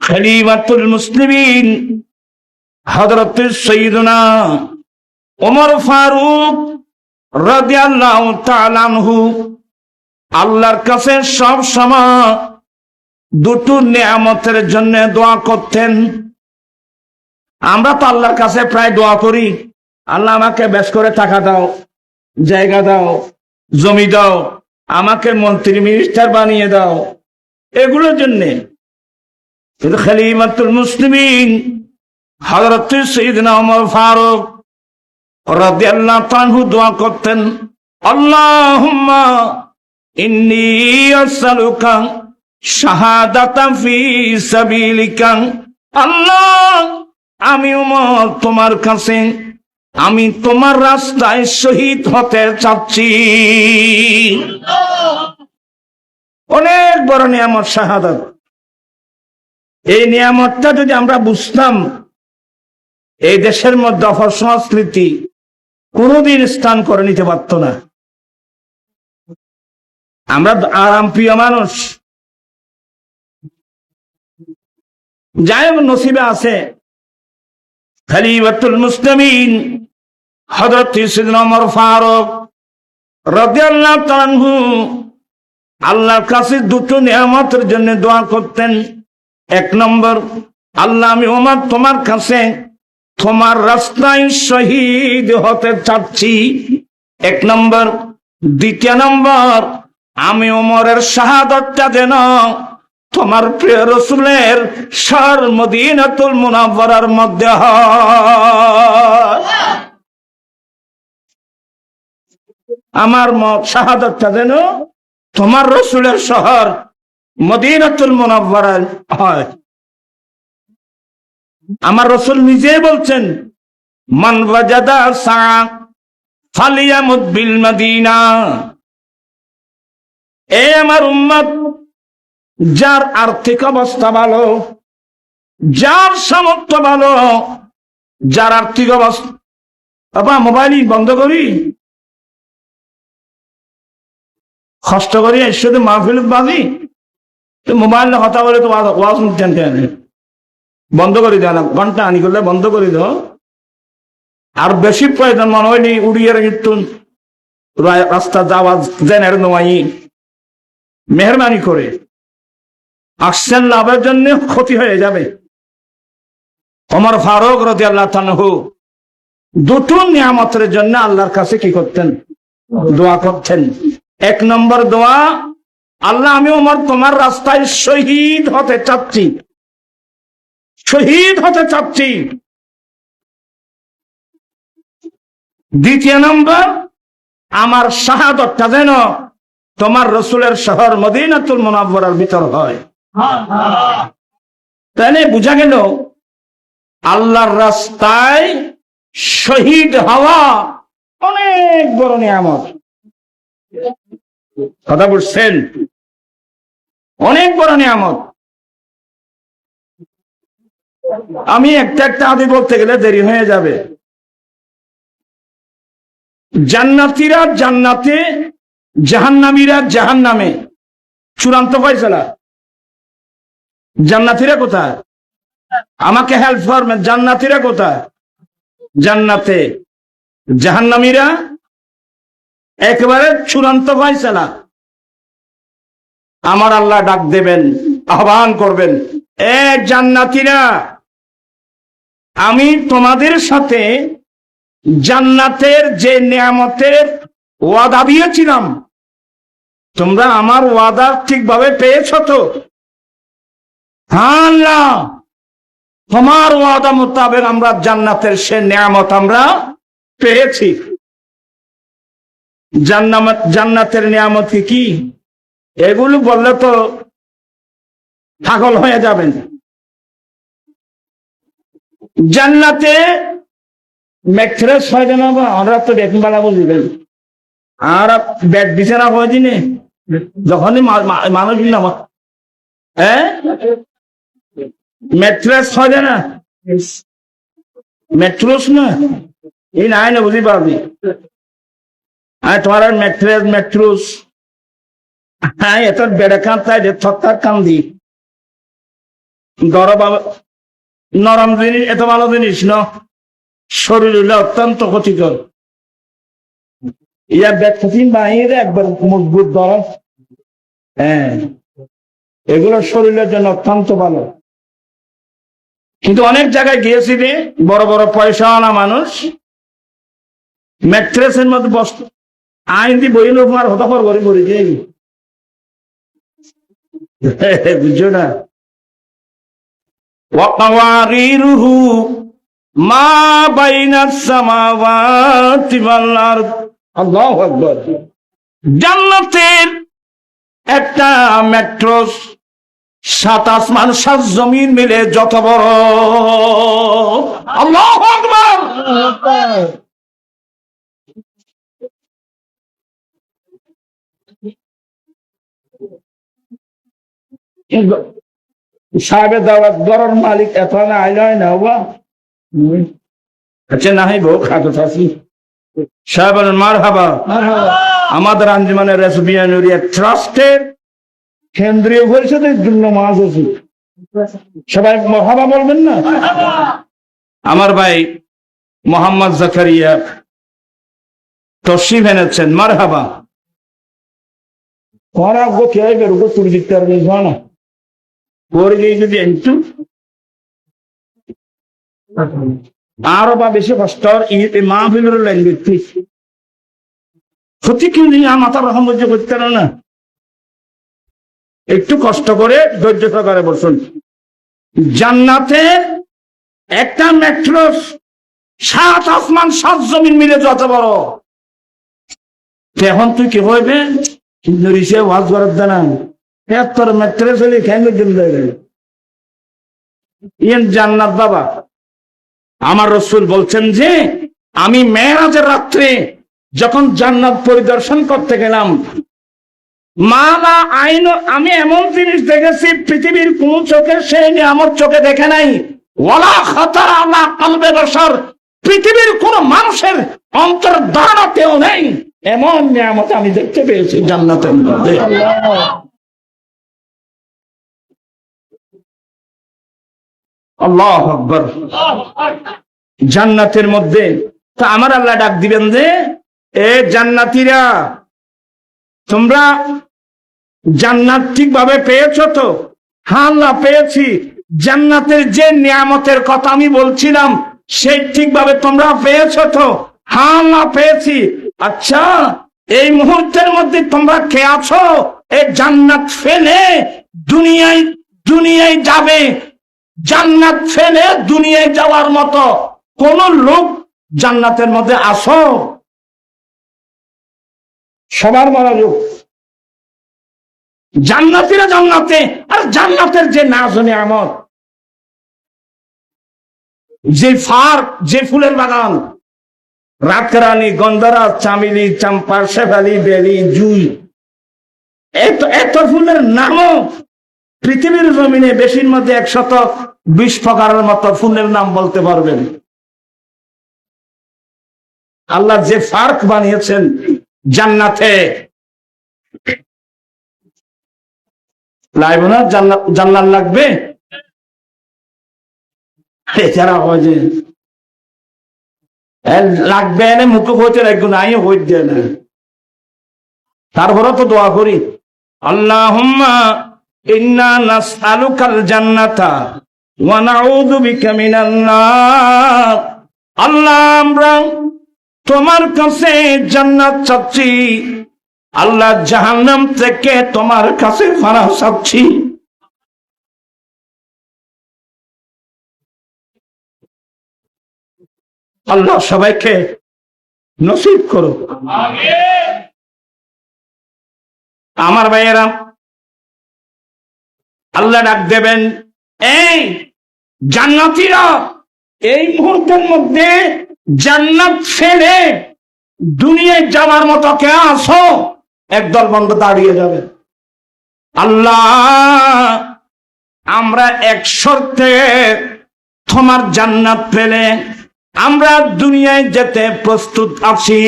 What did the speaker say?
খলিফাতুল মুসলিমিন হযরত সাইয়্যিদুনা ওমর ফারুক রাদিয়াল্লাহু তাআলা আনহু আল্লাহর কাছে সব সময় দুটো নিয়ামতের জন্য দোয়া করতেন। আমরা তো আল্লাহর কাছে প্রায় দোয়া করি, আল্লাহ আমাকে বেশ করে টাকা দাও, জায়গা দাও, জমি দাও, আমাকে মন্ত্রী মিনিস্টার বানিয়ে দাও, এগুলোর জন্য। কিন্তু খলিফাতুল মুসলিমিন হযরত সাইয়্যিদনা ওমর ফারুক রাদিয়াল্লাহু তাআলা আনহু দোয়া করতেন, আল্লাহুম্মা ইন্নী আসআলুকা শাহাদাতান ফি সাবিলিকা। আল্লাহ, আমি ওমর তোমার কাছে আমি তোমার রাস্তায় শহীদ হতে চাচ্ছি। অনেক বড় নিয়ামত শাহাদাত। এই নিয়ামতটা যদি আমরা বুঝতাম, এই দেশের মধ্যে অপসংস্কৃতি কোনোদিন স্থান করে নিতে পারত না। আমরা আরাম প্রিয় মানুষ, যাই হোক নসিবে আছে। খলিফাতুল মুসলিমিন হযরত সাইয়্যিদনা ওমর ফারুক রাদিয়াল্লাহু তাআলা আনহু আল্লাহর কাছে দুটো নিয়ামতের জন্য দোয়া করতেন। এক নম্বর, আল্লাহ, আমি ওমর তোমার কাছে তোমার রাস্তায় শহীদ হতে চাচ্ছি, এক নম্বর। দ্বিতীয় নম্বর, আমি ওমরের শাহাদাতটা যেন তোমার প্রিয় রাসূলের শহর মদিনাতুল মুনাওয়ারার মধ্যে হয়। আমার শাহাদাতটা যেন তোমার রাসূলের শহর মদিনাতুল মুনাওয়ারায় হয়। আমার রাসূল নিজে বলছেন, মান ওয়াজাদা সা ফালিয়ামুত বিল মদিনা। এ আমার উম্মত, যার আর্থিক অবস্থা ভালো, যার সামর্থ্য ভালো, যার আর্থিক অবস্থা, বাবা মোবাইল বন্ধ করি, কষ্ট করি শুধু মাহফিল বাজি, মোবাইল কথা বলে তো ওয়াজ বন্ধ করে দেয় না, ঘন্টা আনি করলে বন্ধ করে দাও। আর বেশি প্রয়োজন মনে হয়নি উড়িয়ে কিন্তু রাস্তা যাওয়া জেনের নোয়াই মেহরবানি করে আসছেন, লাভের জন্য ক্ষতি হয়ে যাবে। ওমর ফারুক রাদিয়াল্লাহু তাআলা আনহু দুটো নিয়ামতের জন্য আল্লাহর কাছে কি করতেন? দোয়া করতেন। এক নম্বর দোয়া, আল্লাহ, আমি ওমর তোমার রাস্তায় শহীদ হতে চাচ্ছি, শহীদ হতে চাচ্ছি। দ্বিতীয় নম্বর, আমার শাহাদাতটা যেন তোমার রাসূলের শহর মদিনাতুল মুনাওয়ারার ভিতর হয়। তাহলে বোঝা গেল আল্লাহর রাস্তায় শহীদ হওয়া অনেক বড় নিয়ামত। কথা বলছেন? অনেক বড় নিয়ামত। আমি একটা একটা আদি বলতে গেলে দেরি হয়ে যাবে। জান্নাতীরা জান্নাতে, জাহান্নামীরা জাহান্নামে। চূড়ান্ত ফয়সালা। জান্নাতীরা কোথায়? আমাকে হেল্প করবেন। জান্নাতীরা কোথায়? জান্নাতে। জাহান্নামীরা একেবারে চূড়ান্ত ফয়সালা। আমার আল্লাহ ডাক দেবেন, আহ্বান করবেন, এ জান্নাতীরা, আমি তোমাদের সাথে জান্নাতের যে নিয়ামতের ওয়াদা দিয়েছিলাম, তোমরা আমার ওয়াদা ঠিকভাবে পেয়েছ তো? হ্যাঁ আল্লাহ, তোমার ওয়াদা মোতাবেক আমরা জান্নাতের সে নিয়ামত আমরা পেয়েছি। জান্নাতের নিয়ামত কি? এগুলো বললে তো পাগল হয়ে যাবেন। জান্নাতে ম্যাট্রেস হয় যেন, আমরা তো দেখুন বেলা বুঝবেন, আর বেড বিছানা হয় দিনে যখনই মানুষ ম্যাট্রেস হয় না, ম্যাট্রোস না, এই নাই না, বুঝি পারবি তোমার ম্যাট্রেস ম্যাট্রোস। হ্যাঁ, এত বেড়ে কাঁদায় যে থর কান্দি নরম জিনিস এত ভালো জিনিস ন, শরীর হলে অত্যন্ত ক্ষতিকর। ইয়া ব্যাকফিন বাহিরে একবার মজবুত ধরা, হ্যাঁ, এগুলো শরীরের জন্য অত্যন্ত ভালো। কিন্তু অনেক জায়গায় গিয়েছি রে, বড় বড় পয়সাওয়ালা মানুষ ম্যাট্রেসের মধ্যে বসত, আইন দিয়ে বইল আর হতাফর করে পড়ে যাই, বুঝছো না? ওয়াকাওয়ারিরুহু মা বাইনাস সামাওয়াতি ওয়াল আরদ। আল্লাহু আকবার। জান্নাতের একটা ম্যাট্রেস 7 আসমান 7 জমিন মিলে যত বড়। আল্লাহু আকবার। সাহেবের দাওয়াত গরর মালিক এত না আইল না বাবা, আচ্ছা না হয় বউ খাতো থাকি সাহেব মারহাবা। আমাদের আঞ্জুমানের রেসবিয়ানুরিয়া ট্রাস্টের কেন্দ্রীয় পরিষদের জন্য মাছ আছে, সবাই মারহাবা বলবেন না? আমার ভাই মোহাম্মদ জাকারিয়া তশরিফ এনেছেন, মারহাবা। ওরা গো কে বের গো তুই দিতে পারবে না পরে গিয়ে যদি একটু আরো বা বেশি কষ্ট মাহফিলের ল্যাঙ্গুয়েজ সত্যি কি মাথার রকম করতে পারো না, একটু কষ্ট করে ধৈর্য সহকারে বসুন। জান্নাতে একটা ম্যাট্রেস 7 আসমান 7 জমিন মিলে যত বড়। এখন তুই কি হইবে কিন্তু রিসে ওয়াজ করার দেনা তোর ম্যাট্রেস হলে খেয়ে ইয়েন জান্নাত বাবা। আমার রাসূল বলছেন যে আমি মেরাজের রাত্রে যখন জান্নাত পরিদর্শন করতে গেলাম, মালা আইন আমি এমন জিনিস দেখেছি পৃথিবীর কোন চোখে সেই নিয়ামত চোখে দেখে নাই। ওয়ালা খাতার আলা কলবে বশর, পৃথিবীর কোন মানুষের অন্তর ধারণাতেও নেই এমন নিয়ামত আমি দেখতে পেয়েছি জান্নাতের মধ্যে। আল্লাহু আকবার। জান্নাতের মধ্যে তো আমার আল্লাহ ডাক দিবেন যে এ জান্নাতীরা তোমরা জান্নাত ঠিকভাবে পেয়েছো তো? হ্যাঁ আল্লাহ পেয়েছি। জান্নাতের যে নিয়ামতের কথা আমি বলছিলাম সেই ঠিকভাবে তোমরা পেয়েছো তো? হ্যাঁ আল্লাহ পেয়েছি। আচ্ছা এই মুহূর্তের মধ্যে তোমরা কে আছো এই জান্নাত ফেলে দুনিয়ায় যাবে, জান্নাত ফেলে দুনিয়ায় যাওয়ার মতো কোন লোক জান্নাতের মধ্যে আসো? সবার মনোযোগ। জান্নাতীরা জান্নাতে, আর জান্নাতের যে নাজ নিয়ামত, যে ফার্ক, যে ফুলের বাগান, রাতরানী, গন্ধরাজ, চামেলি, চম্পা, শেফালি, বেলি, জুই, এত ফুলের নামও পৃথিবীর জমিনে বেশির মধ্যে 120 প্রকারের মতো ফুলের নাম বলতে পারবেন। আল্লাহ যে ফার্ক বানিয়েছেন জান্নাতে, লাগবে না? জান্নাত লাগবে এছাড়া হয় যে লাগবে এনে মুখে হইতে রাখবো না, হইতে না। তারপরে তো দোয়া করি আল্লাহুম্মা ইন্না নাসআলুকাল জান্নাতা ওয়া নাউযু বিকা মিনান নার। আল্লাহ আমরা তোমার কাছে জান্নাত চাচ্ছি, আল্লাহ জাহান্নাম থেকে তোমার কাছে পানাহ চাচ্ছি। আল্লাহ সবাইকে নসিব করো, আমিন। আমার ভাইয়েরা আল্লাহ ডাক দেবেন এই জান্নাতীরা এই মুহূর্তের মধ্যে জান্নাত ফেলে দুনিয়ায় যাওয়ার মতো কে আসো? একদল বন্ধ দাঁড়িয়ে যাবে। আল্লাহ আমরা এক শর্তে তোমার জান্নাত পেলে আমরা দুনিয়ায় যেতে প্রস্তুত আছি।